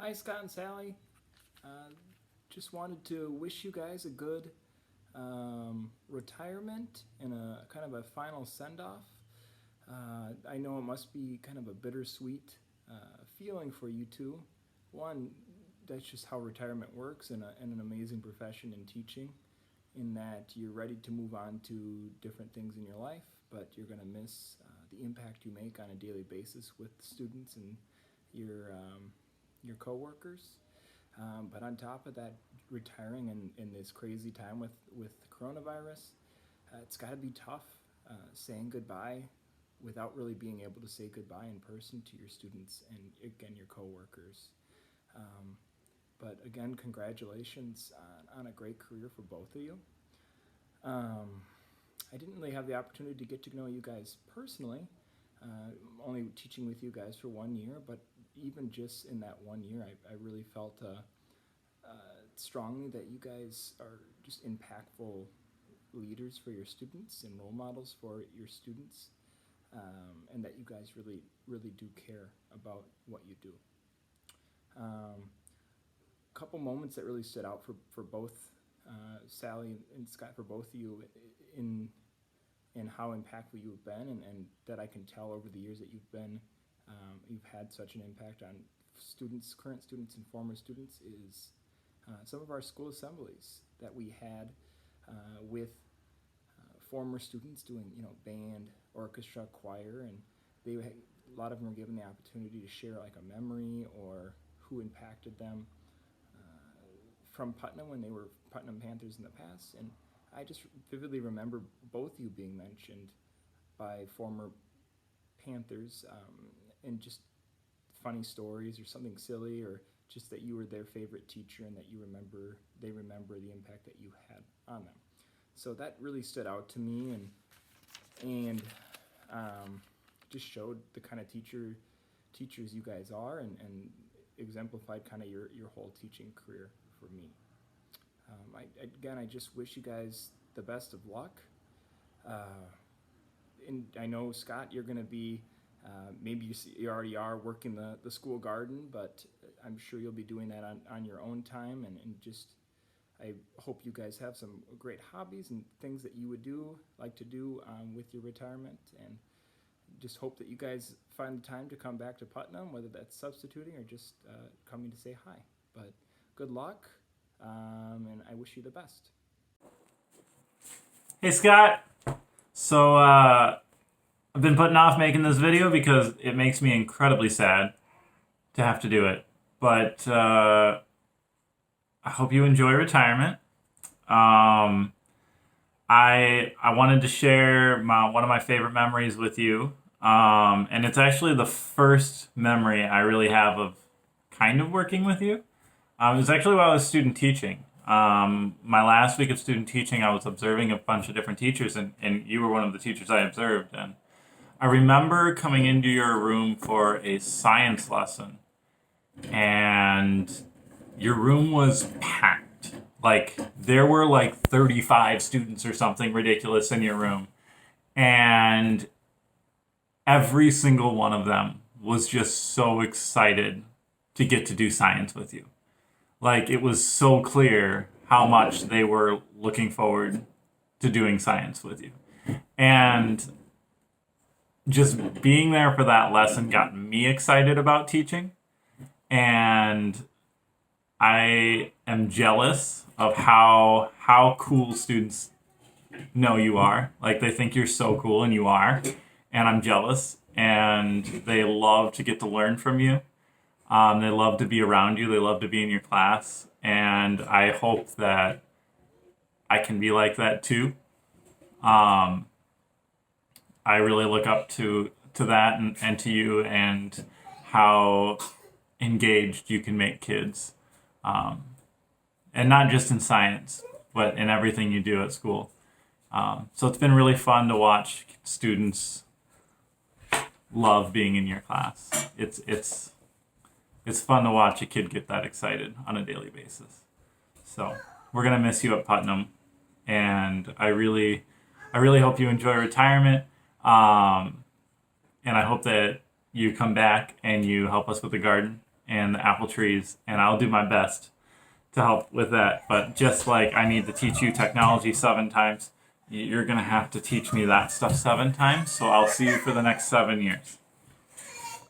Hi, Scott and Sally. Uh, just wanted to wish you guys a good retirement and a kind of a final send off. I know it must be kind of a bittersweet feeling for you two. One, that's just how retirement works in an amazing profession in teaching, in that you're ready to move on to different things in your life, but you're going to miss the impact you make on a daily basis with students and your your coworkers. But on top of that, retiring in this crazy time with coronavirus, it's got to be tough saying goodbye without really being able to say goodbye in person to your students and again your coworkers. Um, but again, congratulations on a great career for both of you. Um, I didn't really have the opportunity to get to know you guys personally, only teaching with you guys for 1 year, but even just in that 1 year, I really felt strongly that you guys are just impactful leaders for your students and role models for your students, and that you guys really do care about what you do. Couple moments that really stood out for both Sally and Scott, for both of you, in how impactful you've been, and that I can tell over the years that you've had such an impact on students, current students and former students, is some of our school assemblies that we had with former students doing, band, orchestra, choir, and a lot of them were given the opportunity to share like a memory or who impacted them from Putnam when they were Putnam Panthers in the past. And I just vividly remember both you being mentioned by former Panthers, and just funny stories or something silly, or just that you were their favorite teacher and that they remember the impact that you had on them. So that really stood out to me, and just showed the kind of teachers you guys are, and exemplified kind of your whole teaching career for me. I just wish you guys the best of luck. And I know, Scott, you're going to be, maybe you already are working the school garden, but I'm sure you'll be doing that on your own time. And just, I hope you guys have some great hobbies and things that you would like to do with your retirement. And just hope that you guys find the time to come back to Putnam, whether that's substituting or just coming to say hi. But good luck, and I wish you the best. Hey Scott, so I've been putting off making this video because it makes me incredibly sad to have to do it. But I hope you enjoy retirement. I wanted to share one of my favorite memories with you, and it's actually the first memory I really have of kind of working with you. It was actually while I was student teaching. My last week of student teaching, I was observing a bunch of different teachers, and you were one of the teachers I observed. And I remember coming into your room for a science lesson, and your room was packed. Like, there were like 35 students or something ridiculous in your room. And every single one of them was just so excited to get to do science with you. Like, it was so clear how much they were looking forward to doing science with you. And just being there for that lesson got me excited about teaching. And I am jealous of how cool students know you are. Like, they think you're so cool, and you are. And I'm jealous. And they love to get to learn from you. They love to be around you. They love to be in your class. And I hope that I can be like that too. I really look up to that and to you, and how engaged you can make kids. And not just in science, but in everything you do at school. So it's been really fun to watch students love being in your class. It's fun to watch a kid get that excited on a daily basis. So we're gonna miss you at Putnam, and I really hope you enjoy retirement. And I hope that you come back and you help us with the garden, and the apple trees, and I'll do my best to help with that. But just like I need to teach you technology 7 times, you're going to have to teach me that stuff 7 times. So I'll see you for the next 7 years,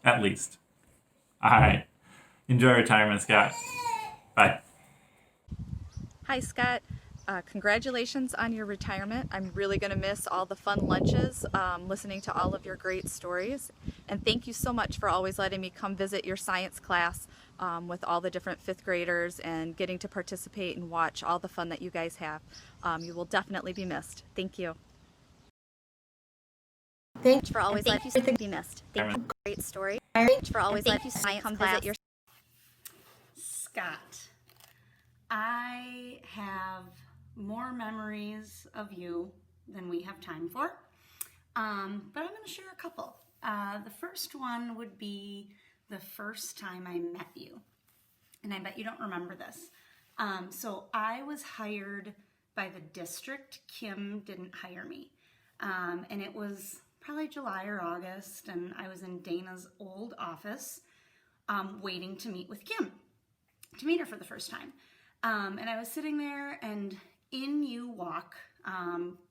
at least. All right. Enjoy retirement, Scott. Bye. Hi, Scott. Congratulations on your retirement. I'm really going to miss all the fun lunches, listening to all of your great stories. And thank you so much for always letting me come visit your science class with all the different fifth graders and getting to participate and watch all the fun that you guys have. You will definitely be missed. Thank you. Thank you For always letting you be missed. Thank you. Great story. For always letting you come visit your Scott. I have more memories of you than we have time for, but I'm going to share a couple. The first one would be the first time I met you, and I bet you don't remember this. So I was hired by the district. Kim didn't hire me, and it was probably July or August, and I was in Dana's old office waiting to meet with Kim, to meet her for the first time. And I was sitting there, and in you walk,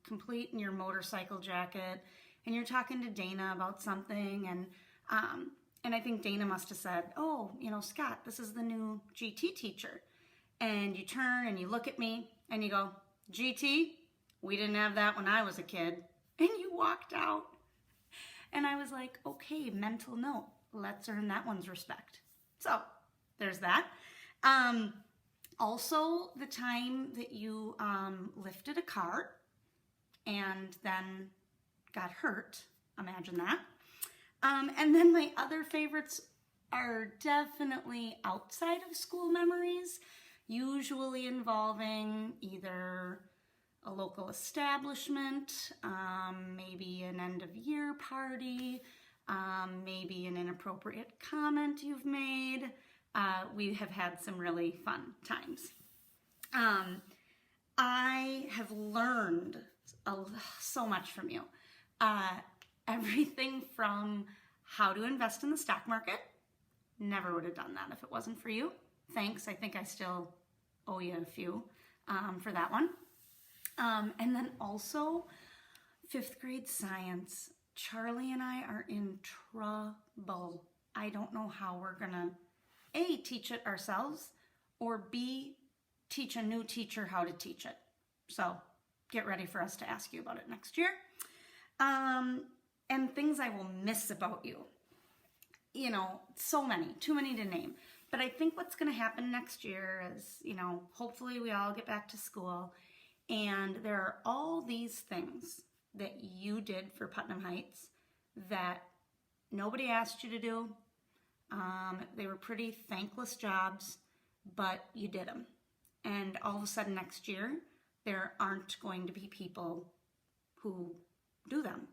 complete in your motorcycle jacket, and you're talking to Dana about something, and I think Dana must have said, "Oh, Scott, this is the new GT teacher." And you turn and you look at me and you go, "GT? We didn't have that when I was a kid." And you walked out. And I was like, okay, mental note. Let's earn that one's respect. So there's that. Also, the time that you lifted a cart and then got hurt. Imagine that. And then my other favorites are definitely outside of school memories, usually involving either a local establishment, maybe an end of year party, maybe an inappropriate comment you've made. We have had some really fun times. I have learned so much from you. Everything from how to invest in the stock market. Never would have done that if it wasn't for you. Thanks. I think I still owe you a few for that one. And then also 5th grade science. Charlie and I are in trouble. I don't know how we're gonna A, teach it ourselves, or B, teach a new teacher how to teach it. So get ready for us to ask you about it next year. And things I will miss about you. So many, too many to name. But I think what's gonna happen next year is, hopefully we all get back to school, and there are all these things that you did for Putnam Heights that nobody asked you to do. They were pretty thankless jobs, but you did them. And all of a sudden next year, there aren't going to be people who do them.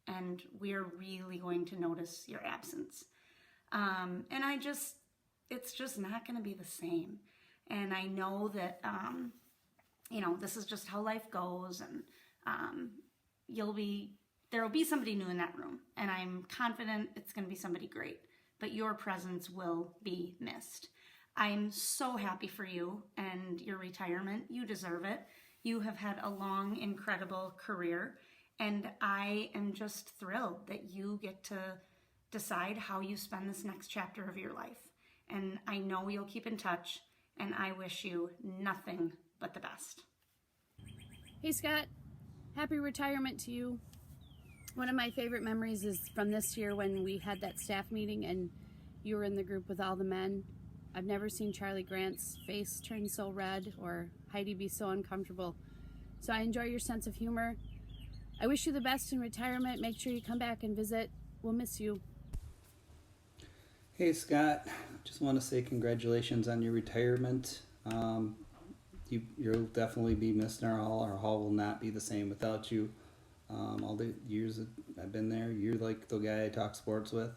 And we are really going to notice your absence. And it's just not going to be the same. And I know that, this is just how life goes, and there will be somebody new in that room, and I'm confident it's going to be somebody great, but your presence will be missed. I'm so happy for you and your retirement. You deserve it. You have had a long, incredible career, and I am just thrilled that you get to decide how you spend this next chapter of your life. And I know you'll keep in touch, and I wish you nothing but the best. Hey Scott, happy retirement to you. One of my favorite memories is from this year when we had that staff meeting and you were in the group with all the men. I've never seen Charlie Grant's face turn so red or Heidi be so uncomfortable. So I enjoy your sense of humor. I wish you the best in retirement. Make sure you come back and visit. We'll miss you. Hey Scott, just want to say congratulations on your retirement. You'll definitely be missed in our hall. Our hall will not be the same without you. All the years that I've been there, you're like the guy I talk sports with.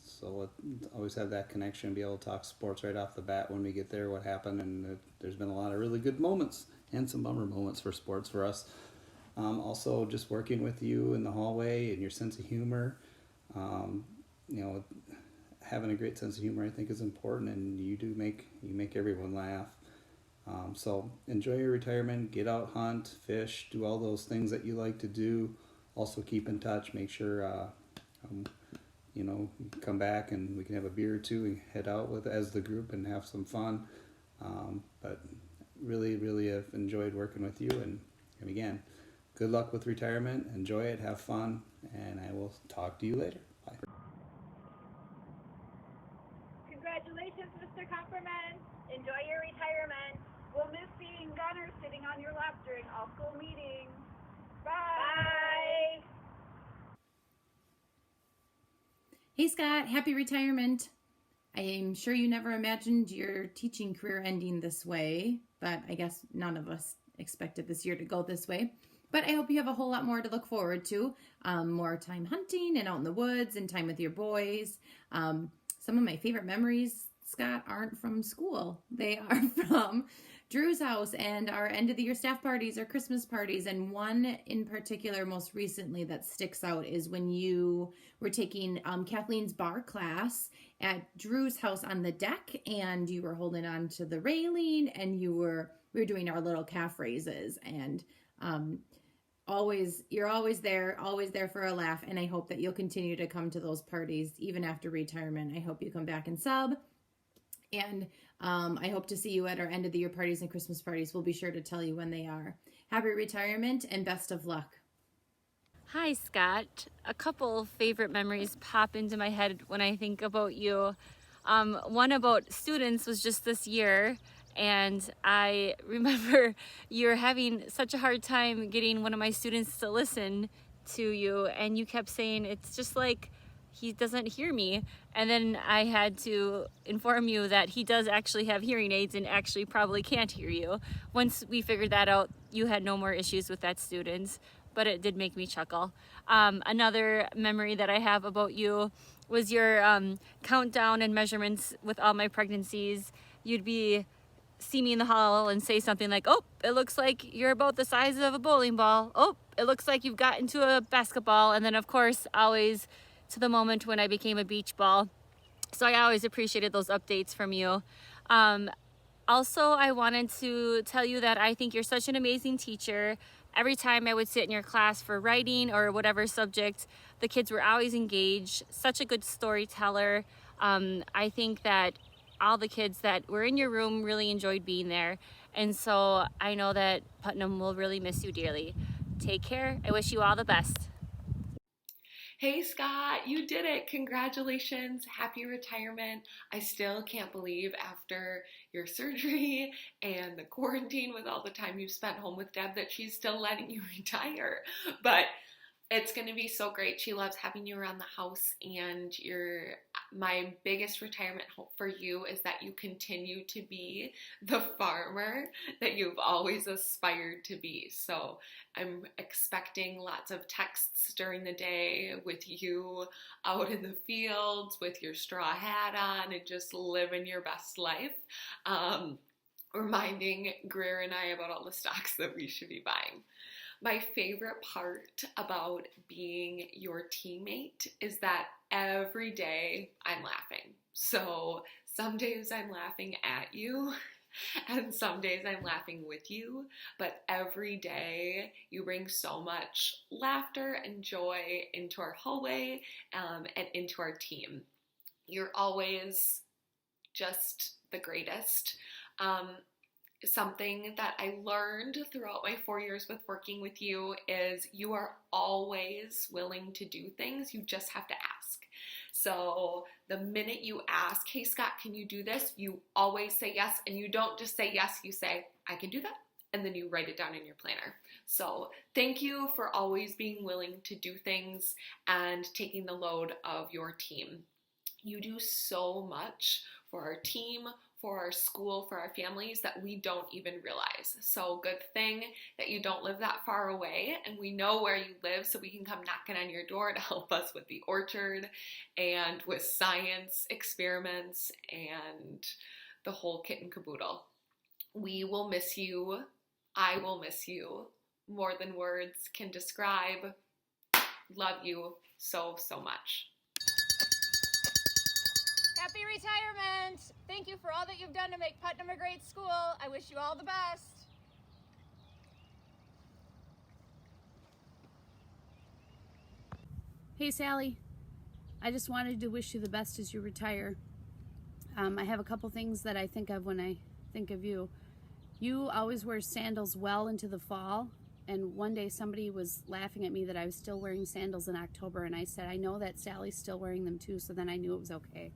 So always have that connection, be able to talk sports right off the bat when we get there, what happened, and there's been a lot of really good moments and some bummer moments for sports for us. Also, just working with you in the hallway and your sense of humor, having a great sense of humor, I think, is important, and you make everyone laugh. So enjoy your retirement. Get out, hunt, fish, do all those things that you like to do. Also keep in touch. Make sure you come back and we can have a beer or two and head out with as the group and have some fun. But really, really have enjoyed working with you. And again, good luck with retirement. Enjoy it. Have fun. And I will talk to you later. Bye. Congratulations, Mr. Kupperman. Enjoy your retirement. We'll miss seeing Gunner sitting on your lap during all school meetings. Bye. Hey Scott, happy retirement. I am sure you never imagined your teaching career ending this way, but I guess none of us expected this year to go this way. But I hope you have a whole lot more to look forward to. More time hunting and out in the woods and time with your boys. Some of my favorite memories, Scott, aren't from school. They are from Drew's house and our end of the year staff parties or Christmas parties. And one in particular, most recently, that sticks out is when you were taking Kathleen's bar class at Drew's house on the deck, and you were holding on to the railing, and we were doing our little calf raises. And you're always there for a laugh. And I hope that you'll continue to come to those parties even after retirement. I hope you come back and sub. And I hope to see you at our end of the year parties and Christmas parties. We'll be sure to tell you when they are. Happy retirement and best of luck. Hi, Scott. A couple favorite memories pop into my head when I think about you. One about students was just this year, and I remember you were having such a hard time getting one of my students to listen to you, and you kept saying, it's just like he doesn't hear me. And then I had to inform you that he does actually have hearing aids and actually probably can't hear you. Once we figured that out, you had no more issues with that student, but it did make me chuckle. Another memory that I have about you was your countdown and measurements with all my pregnancies. You'd see me in the hall and say something like, oh, it looks like you're about the size of a bowling ball. Oh, it looks like you've got into a basketball. And then of course, always to the moment when I became a beach ball. So I always appreciated those updates from you. Also, I wanted to tell you that I think you're such an amazing teacher. Every time I would sit in your class for writing or whatever subject, the kids were always engaged. Such a good storyteller. I think that all the kids that were in your room really enjoyed being there. And so I know that Putnam will really miss you dearly. Take care. I wish you all the best. Hey Scott, you did it. Congratulations. Happy retirement. I still can't believe after your surgery and the quarantine with all the time you've spent home with Deb that she's still letting you retire. But it's going to be so great. She loves having you around the house, and my biggest retirement hope for you is that you continue to be the farmer that you've always aspired to be. So I'm expecting lots of texts during the day with you out in the fields with your straw hat on and just living your best life. Reminding Greer and I about all the stocks that we should be buying. My favorite part about being your teammate is that every day I'm laughing. So some days I'm laughing at you and some days I'm laughing with you, but every day you bring so much laughter and joy into our hallway and into our team. You're always just the greatest. Something that I learned throughout my 4 years with working with you is you are always willing to do things. You just have to ask. So the minute you ask, hey Scott, can you do this? You always say yes, and you don't just say yes, you say, I can do that. And then you write it down in your planner. So thank you for always being willing to do things and taking the load of your team. You do so much for our team, for our school, for our families that we don't even realize. So good thing that you don't live that far away and we know where you live so we can come knocking on your door to help us with the orchard and with science experiments and the whole kit and caboodle. We will miss you. I will miss you more than words can describe. Love you so, so much. Happy retirement! Thank you for all that you've done to make Putnam a great school. I wish you all the best. Hey Sally, I just wanted to wish you the best as you retire. I have a couple things that I think of when I think of you. You always wear sandals well into the fall, and one day somebody was laughing at me that I was still wearing sandals in October, and I said, I know that Sally's still wearing them too, so then I knew it was okay.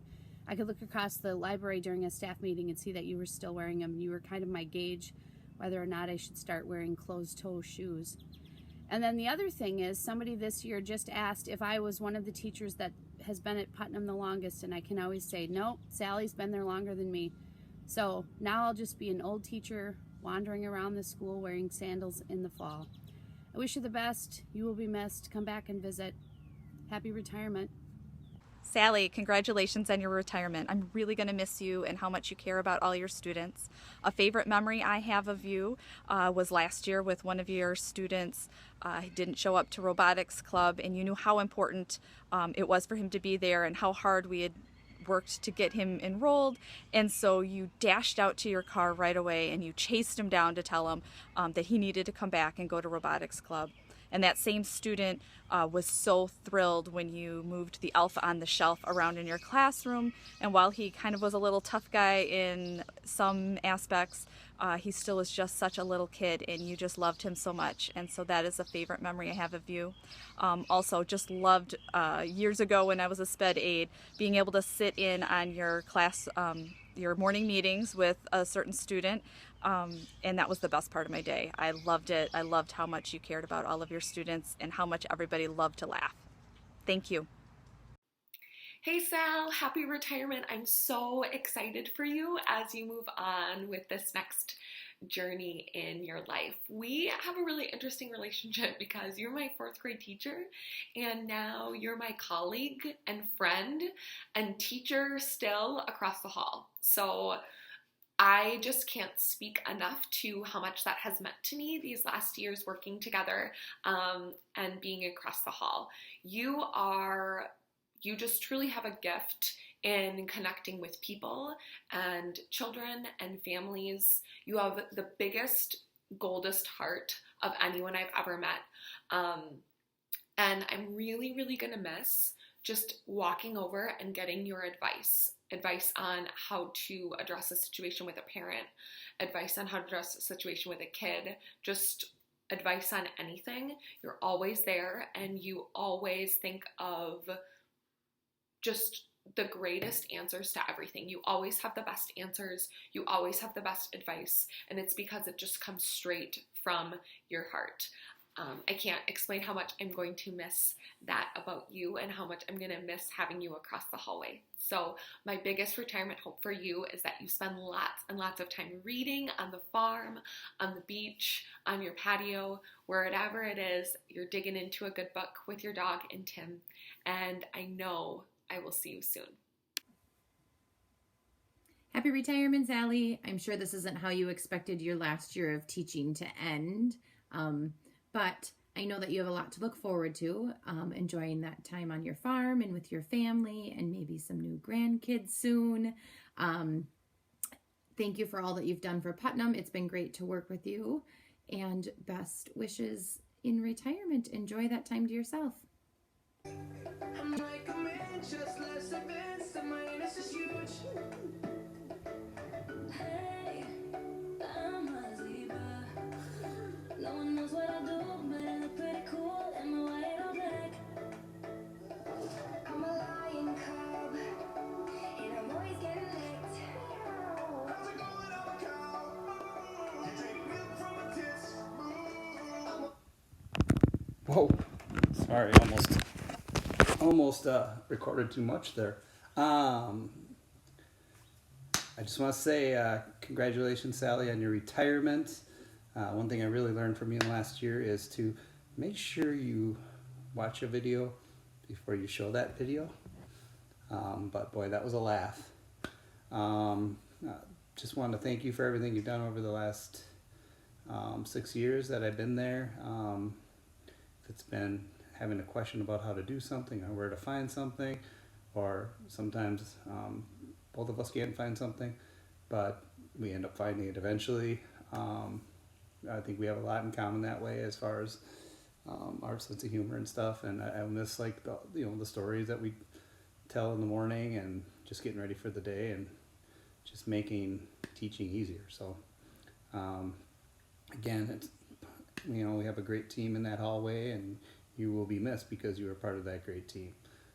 I could look across the library during a staff meeting and see that you were still wearing them. You were kind of my gauge whether or not I should start wearing closed-toe shoes. And then the other thing is, somebody this year just asked if I was one of the teachers that has been at Putnam the longest, and I can always say, nope, Sally's been there longer than me. So now I'll just be an old teacher wandering around the school wearing sandals in the fall. I wish you the best. You will be missed. Come back and visit. Happy retirement. Sally, congratulations on your retirement. I'm really going to miss you and how much you care about all your students. A favorite memory I have of you was last year with one of your students. He didn't show up to robotics club, and you knew how important it was for him to be there and how hard we had worked to get him enrolled, and so you dashed out to your car right away and you chased him down to tell him that he needed to come back and go to robotics club. And that same student was so thrilled when you moved the Elf on the Shelf around in your classroom, and while he kind of was a little tough guy in some aspects, he still was just such a little kid, and you just loved him so much. And so that is a favorite memory I have of you. Also just loved years ago when I was a sped aide, being able to sit in on your class, your morning meetings with a certain student, and that was the best part of my day. I loved it. I loved how much you cared about all of your students and how much everybody loved to laugh. Thank you. Hey Sal, happy retirement. I'm so excited for you as you move on with this next journey in your life. We have a really interesting relationship because you're my 4th grade teacher, and now you're my colleague and friend and teacher still across the hall. So I just can't speak enough to how much that has meant to me these last years working together and being across the hall. You just truly have a gift in connecting with people and children and families. You have the biggest, goldest heart of anyone I've ever met. And I'm really, really gonna miss just walking over and getting your advice on how to address a situation with a parent, advice on how to address a situation with a kid, just advice on anything. You're always there, and you always think of just the greatest answers to everything. You always have the best answers. You always have the best advice, and it's because it just comes straight from your heart. I can't explain how much I'm going to miss that about you and how much I'm going to miss having you across the hallway. So my biggest retirement hope for you is that you spend lots and lots of time reading on the farm, on the beach, on your patio, wherever it is, you're digging into a good book with your dog and Tim. And I know I will see you soon. Happy retirement, Sally. I'm sure this isn't how you expected your last year of teaching to end. But I know that you have a lot to look forward to, enjoying that time on your farm and with your family and maybe some new grandkids soon. Thank you for all that you've done for Putnam. It's been great to work with you, and best wishes in retirement. Enjoy that time to yourself. I'm like a man, just less advanced, and my innocence is huge. Hey, I'm a zebra. No one knows what I do, but I look pretty cool in my white or black. I'm a lion cub, and I'm always getting licked. How's it going, I'm a cow? You take milk from a tits. Whoa, sorry, almost recorded too much there. I just want to say congratulations, Sally, on your retirement. One thing I really learned from you last year is to make sure you watch a video before you show that video. But boy, that was a laugh. Just wanted to thank you for everything you've done over the last 6 years that I've been there. If it's been having a question about how to do something or where to find something, or sometimes both of us can't find something, but we end up finding it eventually. I think we have a lot in common that way as far as our sense of humor and stuff. And I miss like the stories that we tell in the morning and just getting ready for the day and just making teaching easier. So again, it's we have a great team in that hallway, and you will be missed because you were part of that great team.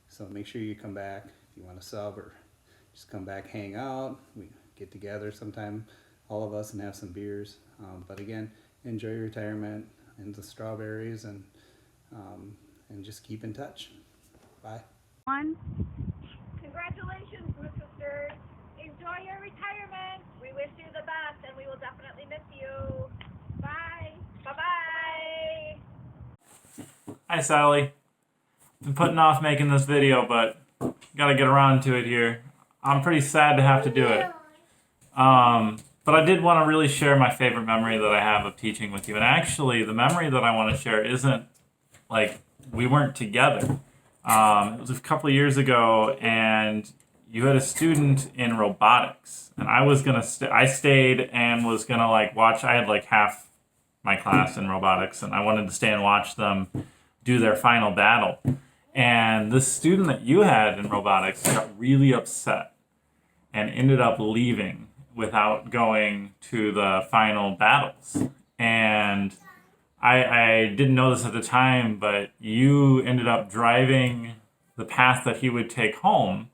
So make sure you come back if you want to sub, or just come back, hang out. We get together sometime, all of us, and have some beers. But again, enjoy your retirement and the strawberries, and just keep in touch. Bye. Congratulations, Mrs. Sturd. Enjoy your retirement. We wish you the best, and we will definitely miss you. Bye. Bye-bye. Hi, Sally. Been putting off making this video, but gotta get around to it here. I'm pretty sad to have to do it. But I did want to really share my favorite memory that I have of teaching with you. And actually, the memory that I want to share isn't like we weren't together. It was a couple of years ago, and you had a student in robotics, and I was gonna I stayed and was gonna like watch. I had like half my class in robotics, and I wanted to stay and watch them do their final battle. And this student that you had in robotics got really upset and ended up leaving without going to the final battles. And I didn't know this at the time, but you ended up driving the path that he would take home,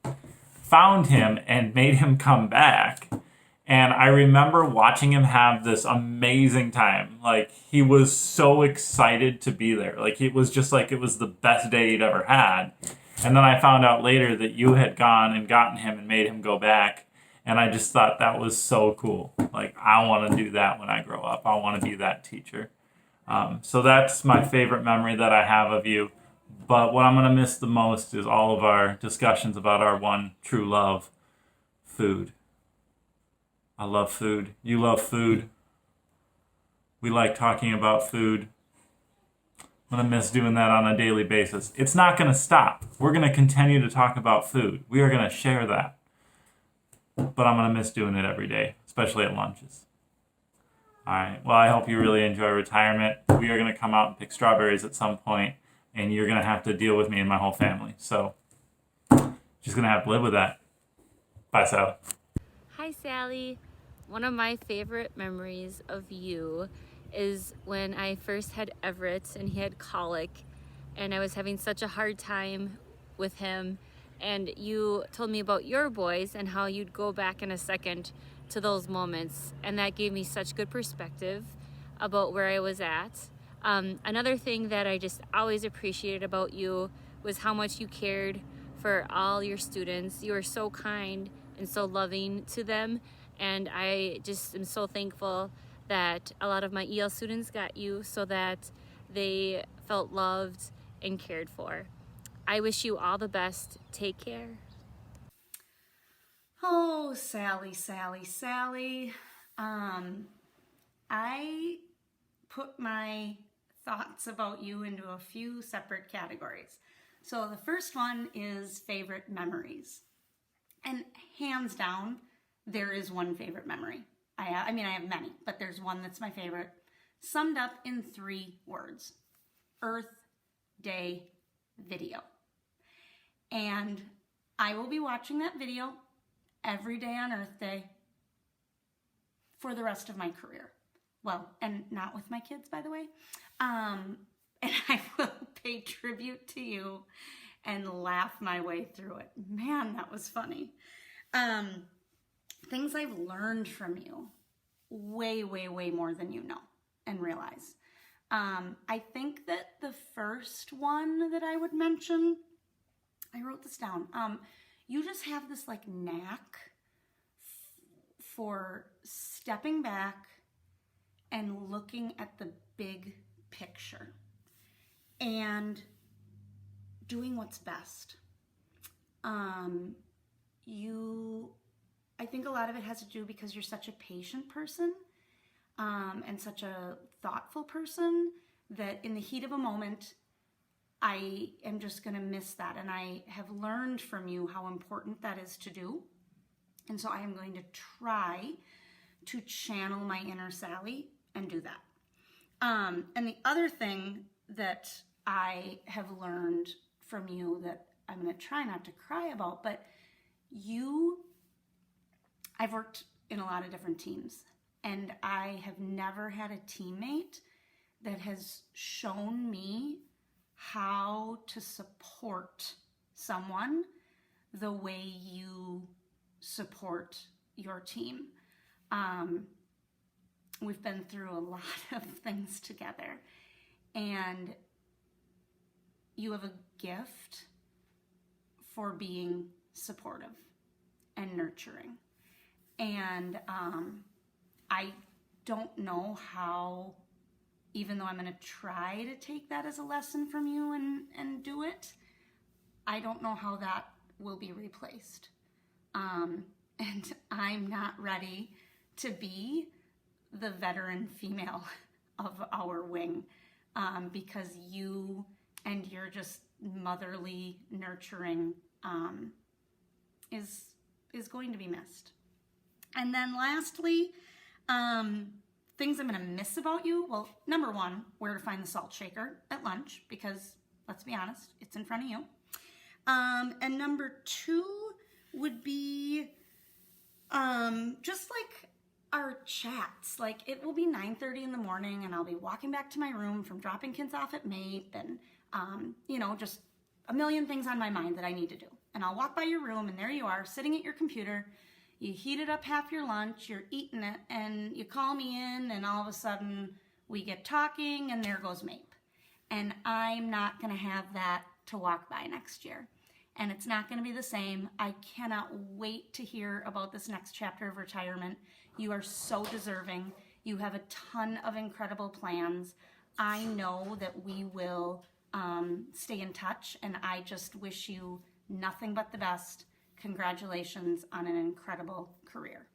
found him, and made him come back. And I remember watching him have this amazing time. Like, he was so excited to be there. Like, it was just like it was the best day he'd ever had. And then I found out later that you had gone and gotten him and made him go back. And I just thought that was so cool. Like, I want to do that when I grow up. I want to be that teacher. So that's my favorite memory that I have of you. But what I'm going to miss the most is all of our discussions about our one true love, food. I love food. You love food. We like talking about food. I'm going to miss doing that on a daily basis. It's not going to stop. We're going to continue to talk about food. We are going to share that. But I'm going to miss doing it every day, especially at lunches. All right. Well, I hope you really enjoy retirement. We are going to come out and pick strawberries at some point, and you're going to have to deal with me and my whole family. So just going to have to live with that. Bye, Sally. Hi, Sally. One of my favorite memories of you is when I first had Everett and he had colic, and I was having such a hard time with him. And you told me about your boys and how you'd go back in a second to those moments. And that gave me such good perspective about where I was at. Another thing that I just always appreciated about you was how much you cared for all your students. You were so kind and so loving to them. And I just am so thankful that a lot of my EL students got you so that they felt loved and cared for. I wish you all the best. Take care. Oh, Sally, Sally, Sally. I put my thoughts about you into a few separate categories. So the first one is favorite memories. And hands down, there is one favorite memory. I have many, but there's one that's my favorite. Summed up in 3 words. Earth Day video. And I will be watching that video every day on Earth Day for the rest of my career. Well, and not with my kids, by the way. And I will pay tribute to you and laugh my way through it. Man, that was funny. Things I've learned from you, way, way, way more than you know and realize. I think that the first one that I would mention, I wrote this down. You just have this like knack for stepping back and looking at the big picture and doing what's best. I think a lot of it has to do because you're such a patient person and such a thoughtful person that in the heat of a moment, I am just going to miss that. And I have learned from you how important that is to do. And so I am going to try to channel my inner Sally and do that. And the other thing that I have learned from you that I'm going to try not to cry about, but I've worked in a lot of different teams, and I have never had a teammate that has shown me how to support someone the way you support your team. We've been through a lot of things together, and you have a gift for being supportive and nurturing. And I don't know how, even though I'm going to try to take that as a lesson from you and do it, I don't know how that will be replaced. And I'm not ready to be the veteran female of our wing, because you and your just motherly nurturing is going to be missed. And then lastly, things I'm going to miss about you. Well, number one, where to find the salt shaker at lunch, because let's be honest, it's in front of you. And number two would be just like our chats. Like, it will be 9:30 in the morning, and I'll be walking back to my room from dropping kids off at MAPE, and just a million things on my mind that I need to do. And I'll walk by your room, and there you are, sitting at your computer. You heated up half your lunch, you're eating it, and you call me in, and all of a sudden we get talking, and there goes MAPE. And I'm not going to have that to walk by next year. And it's not going to be the same. I cannot wait to hear about this next chapter of retirement. You are so deserving. You have a ton of incredible plans. I know that we will stay in touch, and I just wish you nothing but the best. Congratulations on an incredible career.